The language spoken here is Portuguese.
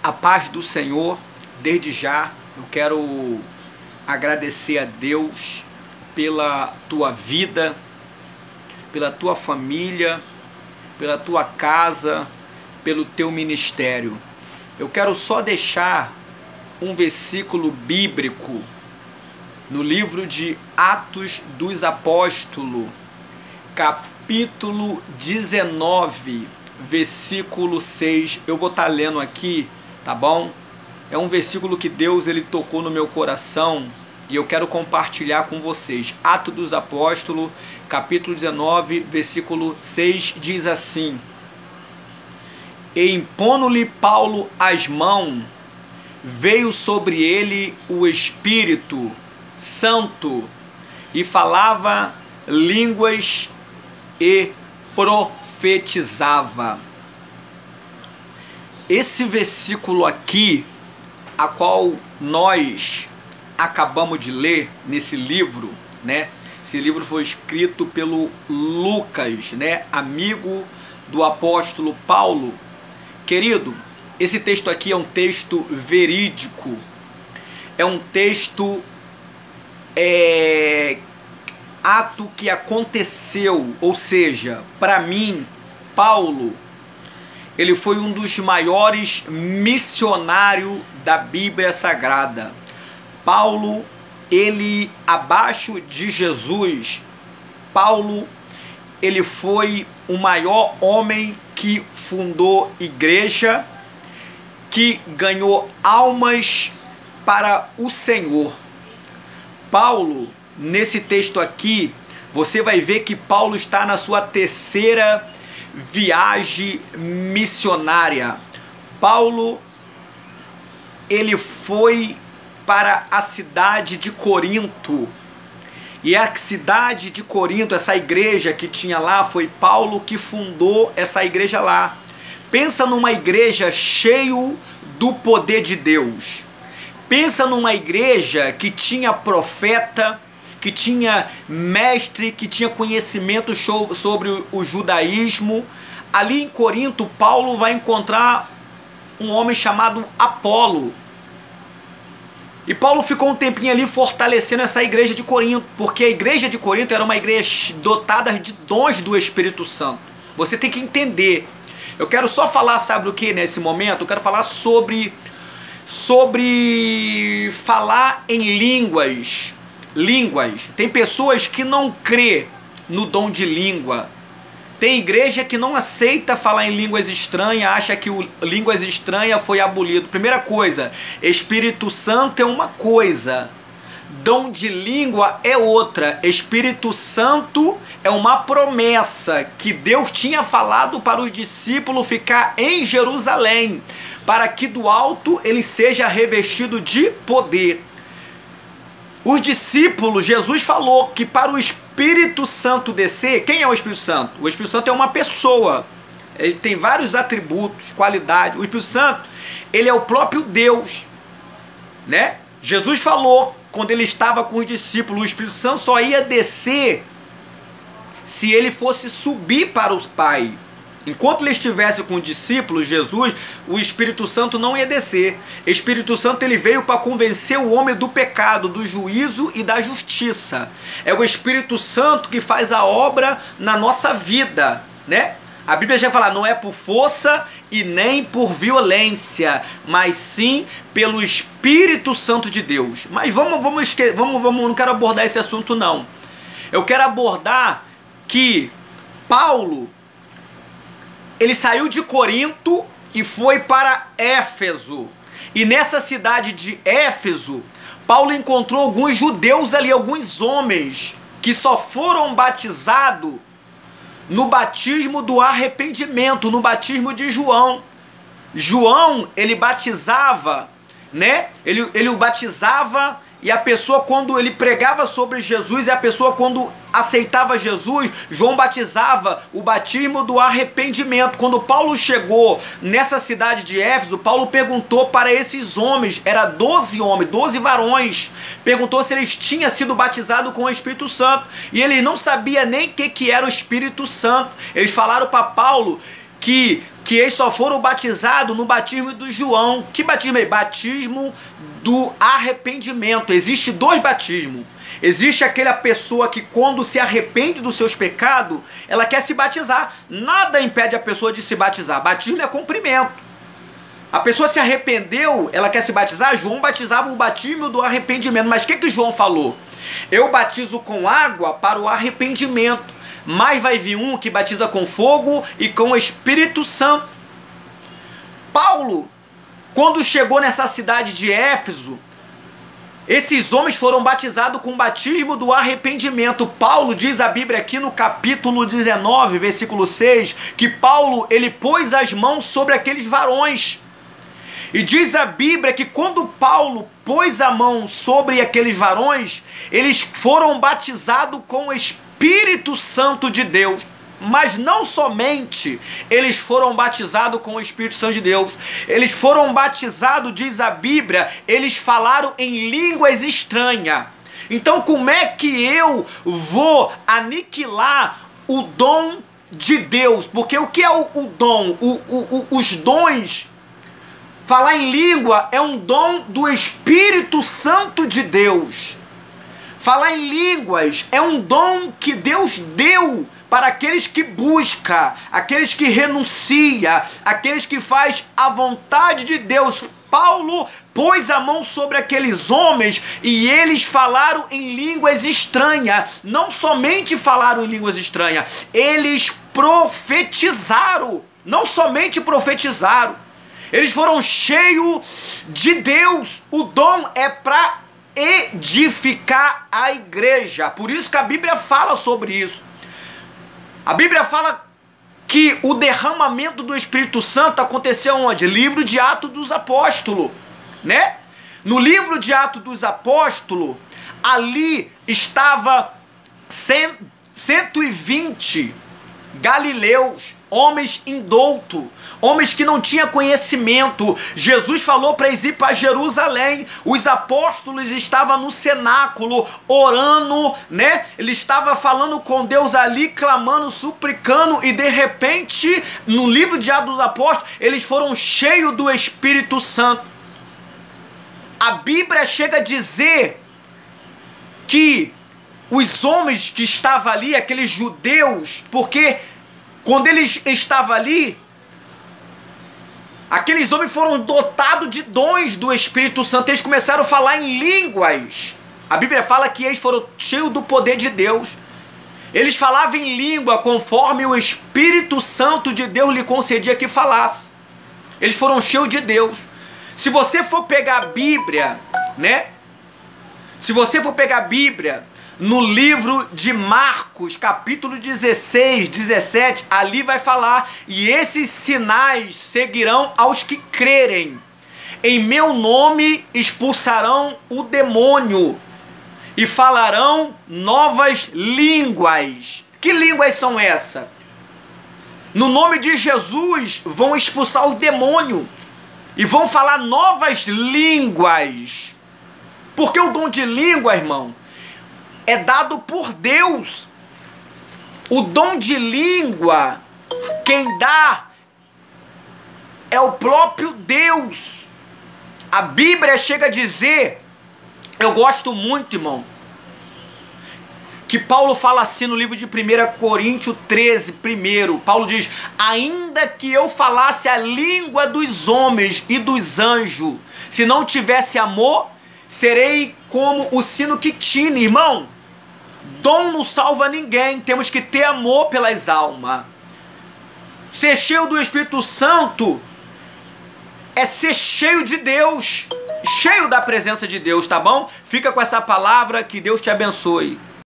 A paz do Senhor. Desde já eu quero agradecer a Deus pela tua vida, pela tua família, pela tua casa, pelo teu ministério. Eu quero só deixar um versículo bíblico no livro de Atos dos Apóstolos, capítulo 19, versículo 6. Eu vou estar lendo aqui, tá bom? É um versículo que Deus ele tocou no meu coração e eu quero compartilhar com vocês. Atos dos Apóstolos, capítulo 19, versículo 6, diz assim: E impondo-lhe Paulo as mãos, veio sobre ele o Espírito Santo, e falava línguas e profetizava. Esse versículo aqui, a qual nós acabamos de ler nesse livro, né? Esse livro foi escrito pelo Lucas, né? Amigo do apóstolo Paulo. Querido, esse texto aqui é um texto verídico, é um texto ato que aconteceu, ou seja, para mim, Paulo, ele foi um dos maiores missionários da Bíblia Sagrada. Paulo, ele, abaixo de Jesus, Paulo, ele foi o maior homem que fundou igreja, que ganhou almas para o Senhor. Paulo, nesse texto aqui, você vai ver que Paulo está na sua terceira viagem missionária. Paulo, ele foi para a cidade de Corinto. E a cidade de Corinto, essa igreja que tinha lá, foi Paulo que fundou essa igreja lá. Pensa numa igreja cheio do poder de Deus. Pensa numa igreja que tinha profeta, que tinha mestre, que tinha conhecimento sobre o judaísmo. Ali em Corinto, Paulo vai encontrar um homem chamado Apolo. E Paulo ficou um tempinho ali fortalecendo essa igreja de Corinto, porque a igreja de Corinto era uma igreja dotada de dons do Espírito Santo. Você tem que entender. Eu quero só falar, sabe o que nesse momento? Eu quero falar sobre falar em línguas. Tem pessoas que não crê no dom de língua. Tem igreja que não aceita falar em línguas estranhas, acha que línguas estranhas foi abolido. Primeira coisa, Espírito Santo é uma coisa, dom de língua é outra. Espírito Santo é uma promessa que Deus tinha falado para os discípulos ficar em Jerusalém, para que do alto ele seja revestido de poder. Os discípulos, Jesus falou que para o Espírito Santo descer, quem é o Espírito Santo? O Espírito Santo é uma pessoa, ele tem vários atributos, qualidades. O Espírito Santo, ele é o próprio Deus, né? Jesus falou, quando ele estava com os discípulos, o Espírito Santo só ia descer se ele fosse subir para o Pai. Enquanto ele estivesse com os discípulos, Jesus, o Espírito Santo não ia descer. O Espírito Santo ele veio para convencer o homem do pecado, do juízo e da justiça. É o Espírito Santo que faz a obra na nossa vida, né? A Bíblia já fala, não é por força e nem por violência, mas sim pelo Espírito Santo de Deus. Mas vamos, não quero abordar esse assunto não. Eu quero abordar que Paulo, ele saiu de Corinto e foi para Éfeso. E nessa cidade de Éfeso, Paulo encontrou alguns judeus ali, alguns homens, que só foram batizados no batismo do arrependimento, no batismo de João. João, ele batizava, né? Ele o batizava, e a pessoa, quando ele pregava sobre Jesus, e a pessoa, quando aceitava Jesus, João batizava o batismo do arrependimento. Quando Paulo chegou nessa cidade de Éfeso, Paulo perguntou para esses homens, era 12 homens, 12 varões, perguntou se eles tinham sido batizados com o Espírito Santo, e eles não sabiam nem o que era o Espírito Santo. Eles falaram para Paulo que eles só foram batizados no batismo do João. Que batismo é? Batismo do arrependimento. Existe 2 batismos. Existe aquela pessoa que quando se arrepende dos seus pecados, ela quer se batizar. Nada impede a pessoa de se batizar. Batismo é cumprimento. A pessoa se arrependeu, ela quer se batizar. João batizava o batismo do arrependimento. Mas o que João falou? Eu batizo com água para o arrependimento, mas vai vir um que batiza com fogo e com o Espírito Santo. Paulo, quando chegou nessa cidade de Éfeso, esses homens foram batizados com o batismo do arrependimento. Paulo diz a Bíblia aqui no capítulo 19, versículo 6, que Paulo, ele pôs as mãos sobre aqueles varões. E diz a Bíblia que quando Paulo pôs a mão sobre aqueles varões, eles foram batizados com o Espírito Santo de Deus. Mas não somente eles foram batizados com o Espírito Santo de Deus, eles foram batizados, diz a Bíblia, eles falaram em línguas estranhas. Então como é que eu vou aniquilar o dom de Deus? Porque o que é o dom? Os dons, falar em língua é um dom do Espírito Santo de Deus. Falar em línguas é um dom que Deus deu para aqueles que buscam, aqueles que renunciam, aqueles que fazem a vontade de Deus. Paulo pôs a mão sobre aqueles homens e eles falaram em línguas estranhas. Não somente falaram em línguas estranhas, eles profetizaram. Não somente profetizaram, eles foram cheios de Deus. O dom é para edificar a igreja. Por isso que a Bíblia fala sobre isso. A Bíblia fala que o derramamento do Espírito Santo aconteceu onde? Livro de Atos dos Apóstolos, né? No livro de Atos dos Apóstolos, ali estava 120 galileus, homens indoutos, homens que não tinham conhecimento. Jesus falou para eles ir para Jerusalém. Os apóstolos estavam no cenáculo orando, né? Ele estava falando com Deus ali, clamando, suplicando, e de repente, no livro de Atos dos Apóstolos, eles foram cheios do Espírito Santo. A Bíblia chega a dizer que os homens que estavam ali, aqueles judeus, porque quando eles estavam ali, aqueles homens foram dotados de dons do Espírito Santo, eles começaram a falar em línguas. A Bíblia fala que eles foram cheios do poder de Deus. Eles falavam em língua conforme o Espírito Santo de Deus lhe concedia que falasse. Eles foram cheios de Deus. Se você for pegar a Bíblia, né? Se você for pegar a Bíblia, no livro de Marcos, capítulo 16, 17, ali vai falar: e esses sinais seguirão aos que crerem. Em meu nome expulsarão o demônio e falarão novas línguas. Que línguas são essas? No nome de Jesus vão expulsar o demônio e vão falar novas línguas. Porque o dom de língua, irmão, é dado por Deus. O dom de língua, quem dá é o próprio Deus. A Bíblia chega a dizer, eu gosto muito, irmão, que Paulo fala assim no livro de 1 Coríntios 13, Paulo diz: ainda que eu falasse a língua dos homens e dos anjos, se não tivesse amor, serei como o sino que tine. Irmão, dom não salva ninguém, temos que ter amor pelas almas. Ser cheio do Espírito Santo é ser cheio de Deus, cheio da presença de Deus, tá bom? Fica com essa palavra, que Deus te abençoe.